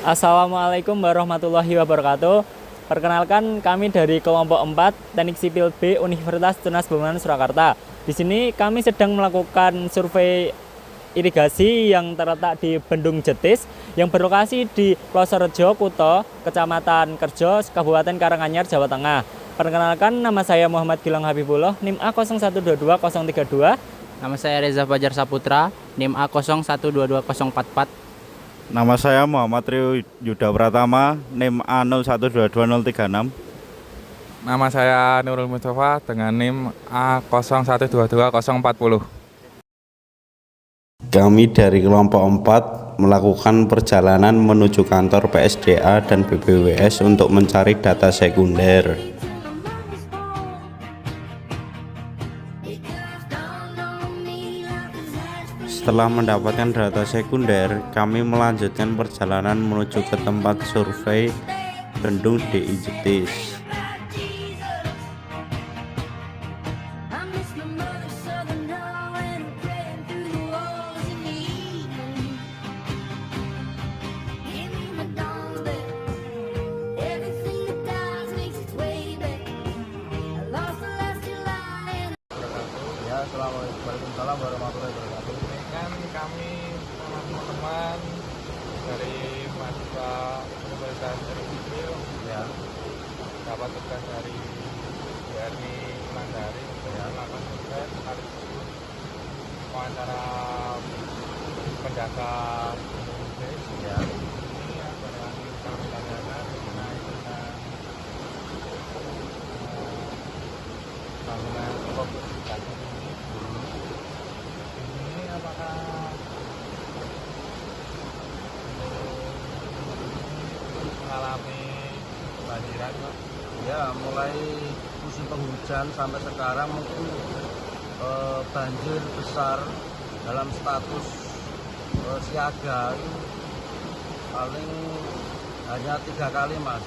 Assalamualaikum warahmatullahi wabarakatuh. Perkenalkan, kami dari kelompok 4 Teknik Sipil B Universitas Tunas Bangunan Surakarta. Di sini kami sedang melakukan survei irigasi yang terletak di Bendung Jetis yang berlokasi di Plosorejo, Kuto, Kecamatan Kerjo, Kabupaten Karanganyar, Jawa Tengah. Perkenalkan, nama saya Muhammad Gilang Habibullah, NIM A0122032. Nama saya Reza Fajar Saputra, NIM A0122044. Nama saya Muhammad Rio Yuda Pratama, NIM A01222036. Nama saya Nurul Mustafa dengan NIM A022040. Kami dari kelompok 4 melakukan perjalanan menuju kantor PSDA dan BPWS untuk mencari data sekunder. Setelah mendapatkan data sekunder, kami melanjutkan perjalanan menuju ke tempat survei Bendung DI Jetis. Waalaikumsalam warahmatullahi wabarakatuh. Ini kan kami sama teman-teman dari mahasiswa Universitas Teknik Sipil Ya, dapat tugas dari BRI Mandari untuk melakukan survei sekaligus wawancara penjaga Bendung Jetis. ya. Ini adalah kami tanyakan mengenai tentang bangunan komunikasi ini. Ini apakah mengalami banjiran, Pak? Ya, mulai musim penghujan sampai sekarang mungkin banjir besar dalam status siaga itu paling hanya 3 kali, Mas,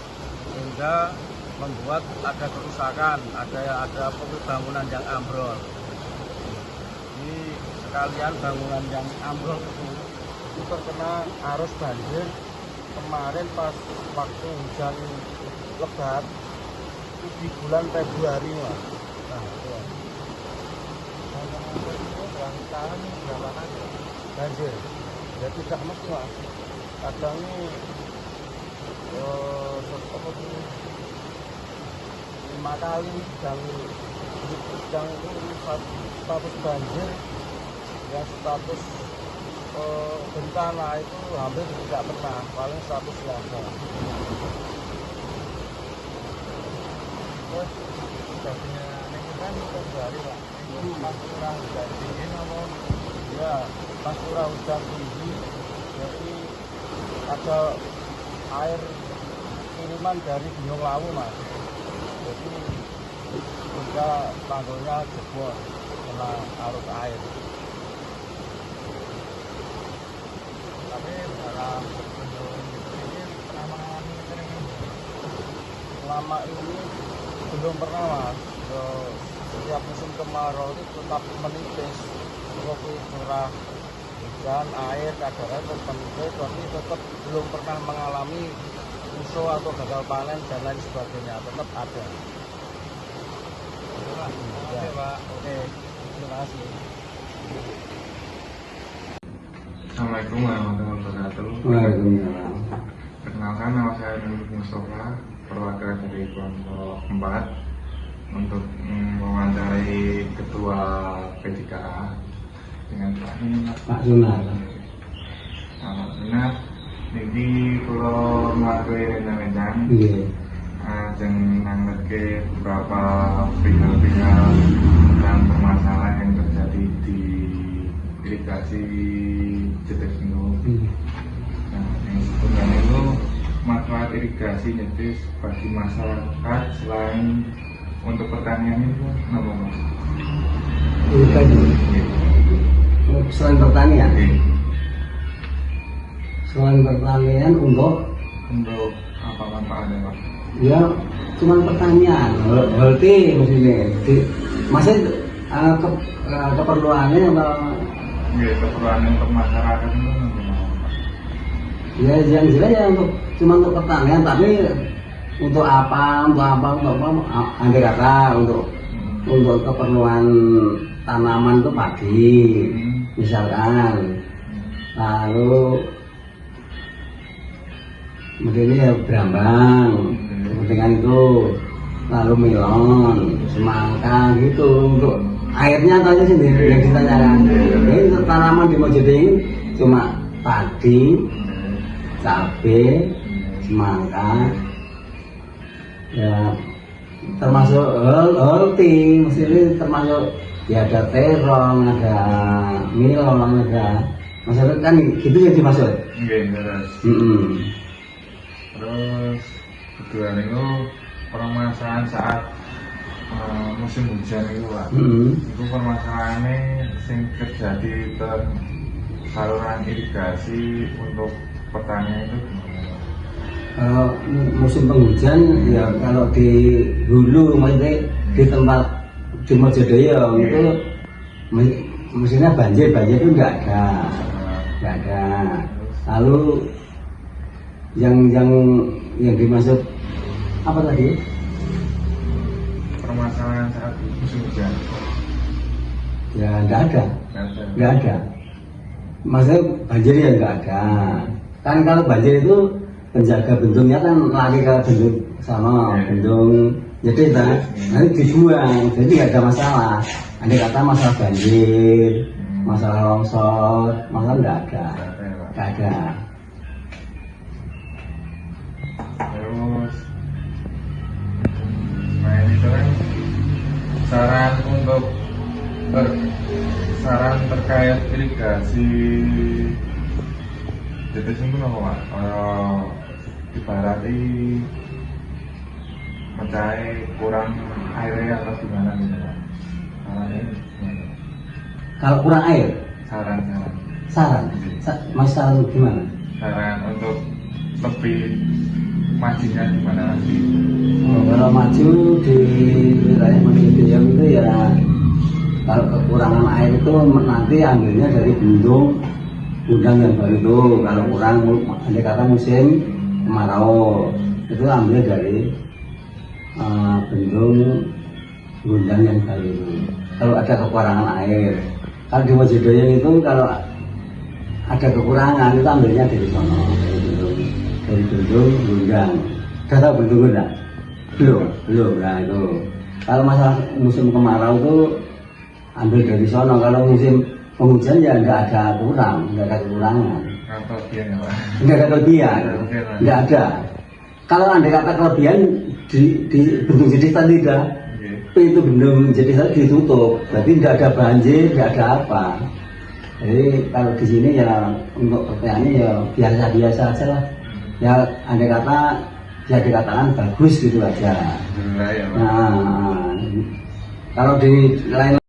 sehingga membuat ada kerusakan, ada bangunan yang ambrol. Jadi sekalian bangunan yang ambrol itu terkena arus banjir kemarin pas waktu hujan lebat itu di bulan Februari, Mas. Nah, itu Sekarang berapa kali? banjir ya tidak mesti, Mas. Kadang ini 5 kali yang status banjir, yang status bencana itu hampir tidak pernah, paling status siaga. Terus hujannya ini kan Februari, Pak. Itu pas curah hujan dingin apa? Ya, pas curah hujan tinggi, jadi ada air kiriman dari Gunung Lawu, Mas. Jadi sehingga tanggulnya jebol kena arus air. Tapi dalam Bendung Jetis ini pernah mengalami kering ini. Selama ini belum pernah, Mas. Setiap musim kemarau itu tetap menipis, seperti curah hujan, air kadarnya tetap menipis, tapi tetap belum pernah mengalami musuh atau gagal panen dan lain sebagainya, tetap ada. Terima kasih, Pak. Oke, terima kasih. Assalamualaikum warahmatullahi wabarakatuh. Waalaikumsalam. Perkenalkan, nama saya Nurul Mustafa, perwakilan dari kelompok 4 untuk mewawancarai ketua P3A dengan Pak Sunar. Sunar. Jadi kalau melakukan rencana-rencana Iya. dan nanggetke beberapa perihal-perihal tentang permasalahan yang terjadi di irigasi Jetis itu. Nah, yang sebenarnya itu manfaat irigasi Jetis bagi masyarakat selain untuk pertanian itu kenapa, Mas? Irigasi. Selain pertanian. Selain pertanian untuk apa manfaatnya, Pak? ya cuma pertanian. Berarti maksudnya masih keperluannya atau Ya, keperluan untuk masyarakat itu gimana, Pak? Ya yang jelas ya untuk cuma untuk pertanian, tapi untuk apa, andai kata untuk keperluan tanaman itu padi, misalkan, lalu mungkin ya berambang, kepentingan itu, lalu melon, semangka gitu untuk airnya tadi sendiri yang ditanyakan. Ini untuk tanaman di Mojode ini cuma padi, cabai, semangka, ya termasuk holti, maksudnya termasuk ya ada terong, ada milon, ada maksudnya kan gitu ya dimaksud. Terus. Terus kedua itu permasalahan saat musim hujan itu Pak. Itu permasalahannya sing terjadi saluran irigasi untuk petani itu gimana? Kalau musim penghujan ya kalau di hulu maksudnya di tempat di Mojodoyo itu musimnya banjir itu nggak ada. Lalu yang dimaksud apa tadi? Permasalahan saat musim hujan. Ya nggak ada. Maksudnya banjir ya nggak ada. Kan kalau banjir itu penjaga bendungnya kan lari ke bendung sama bendung, jadi nanti dibuang, jadi nggak ada masalah. Andai kata masalah banjir, masalah longsor, masalah nggak ada. Terus ini kan saran terkait irigasi jadi sini apa Pak? Ibarati mencari kurang airnya atau gimana gitu Pak? Sarannya gimana? Kalau kurang air, saran gimana? Saran untuk lebih majunya gimana nanti? Kalau maju di wilayah Mojokerto itu ya kalau kekurangan air itu nanti ambilnya dari bendung Gundang yang baru itu. Kalau kurang andai kata musim kemarau itu ambil dari bendung Gundang yang baru itu. Kalau ada kekurangan air, kalau di Mojokerto itu kalau ada kekurangan itu ambilnya dari sana, dari bendung Gundang. Udah tahu bendung Gundang? Belum. Nah itu kalau masalah musim kemarau itu ambil dari sana. Kalau musim penghujan ya nggak ada kekurangan. Nggak ada kelebihan. Nggak ada. Kalau andai kata kelebihan di bendung jadi tadi dah, itu bendung jadi tadi ditutup, berarti nggak ada banjir, nggak ada apa. Jadi kalau di sini ya untuk pertanyaannya ya biasa-biasa aja lah. Ya andai kata ya dikatakan bagus gitu aja. Nah, kalau di lain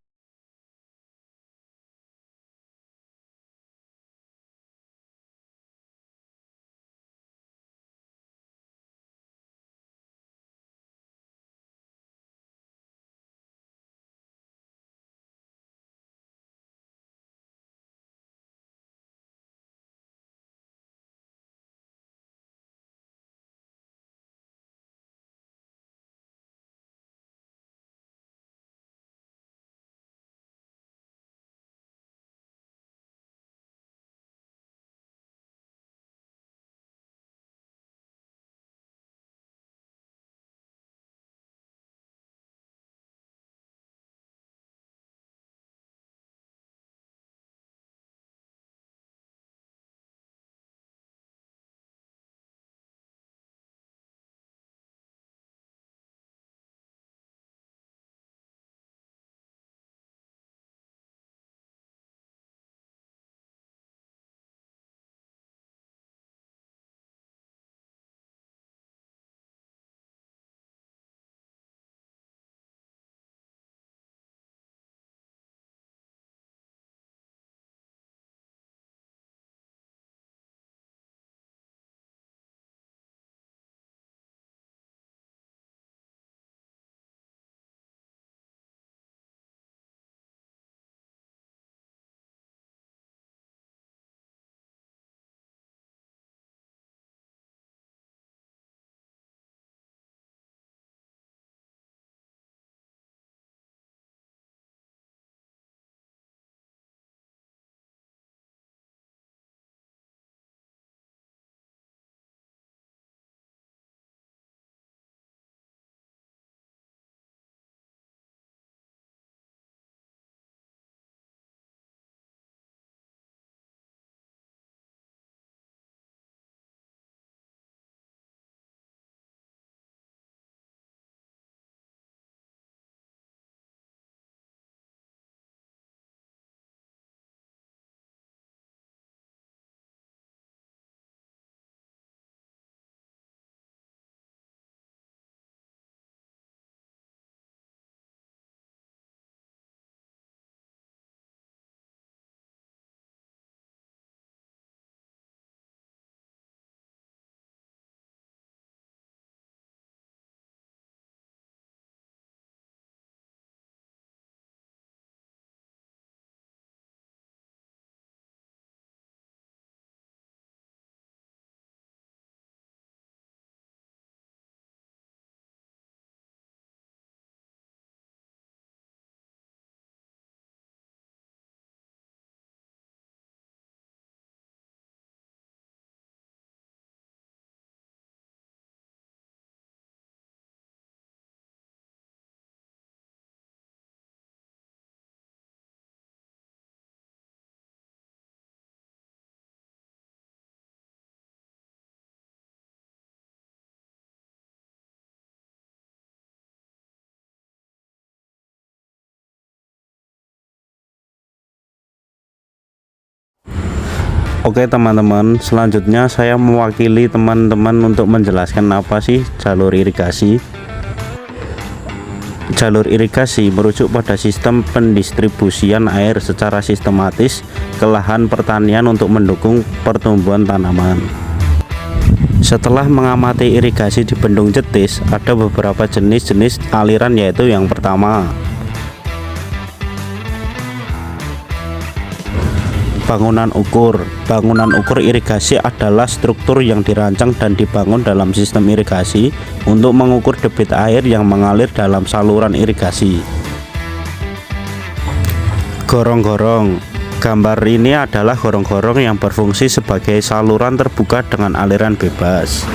Oke teman-teman, selanjutnya saya mewakili teman-teman untuk menjelaskan apa sih jalur irigasi. Jalur irigasi merujuk pada sistem pendistribusian air secara sistematis ke lahan pertanian untuk mendukung pertumbuhan tanaman. Setelah mengamati irigasi di Bendung Jetis, ada beberapa jenis-jenis aliran, yaitu yang pertama, bangunan ukur. Bangunan ukur irigasi adalah struktur yang dirancang dan dibangun dalam sistem irigasi untuk mengukur debit air yang mengalir dalam saluran irigasi. Gorong-gorong. Gambar ini adalah gorong-gorong yang berfungsi sebagai saluran terbuka dengan aliran bebas.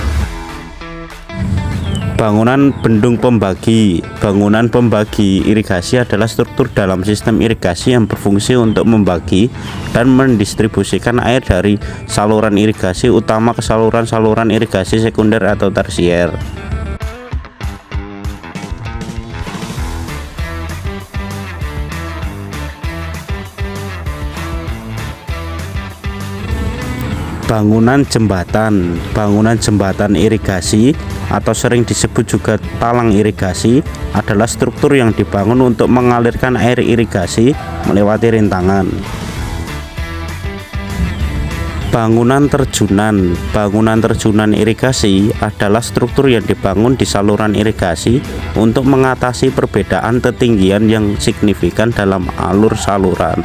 Bangunan bendung pembagi. Bangunan pembagi irigasi adalah struktur dalam sistem irigasi yang berfungsi untuk membagi dan mendistribusikan air dari saluran irigasi utama ke saluran-saluran irigasi sekunder atau tersier. Bangunan jembatan. Bangunan jembatan irigasi atau sering disebut juga talang irigasi adalah struktur yang dibangun untuk mengalirkan air irigasi melewati rintangan. Bangunan terjunan. Bangunan terjunan irigasi adalah struktur yang dibangun di saluran irigasi untuk mengatasi perbedaan ketinggian yang signifikan dalam alur saluran.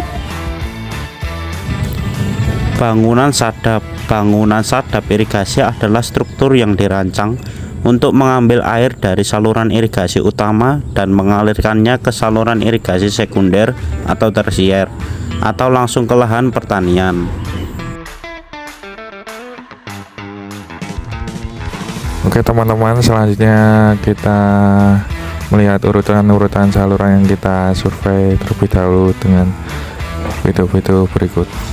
Bangunan sadap. Bangunan sadap irigasi adalah struktur yang dirancang untuk mengambil air dari saluran irigasi utama dan mengalirkannya ke saluran irigasi sekunder atau tersier, atau langsung ke lahan pertanian. Oke teman-teman, selanjutnya kita melihat urutan-urutan saluran yang kita survei terlebih dahulu dengan video-video berikut.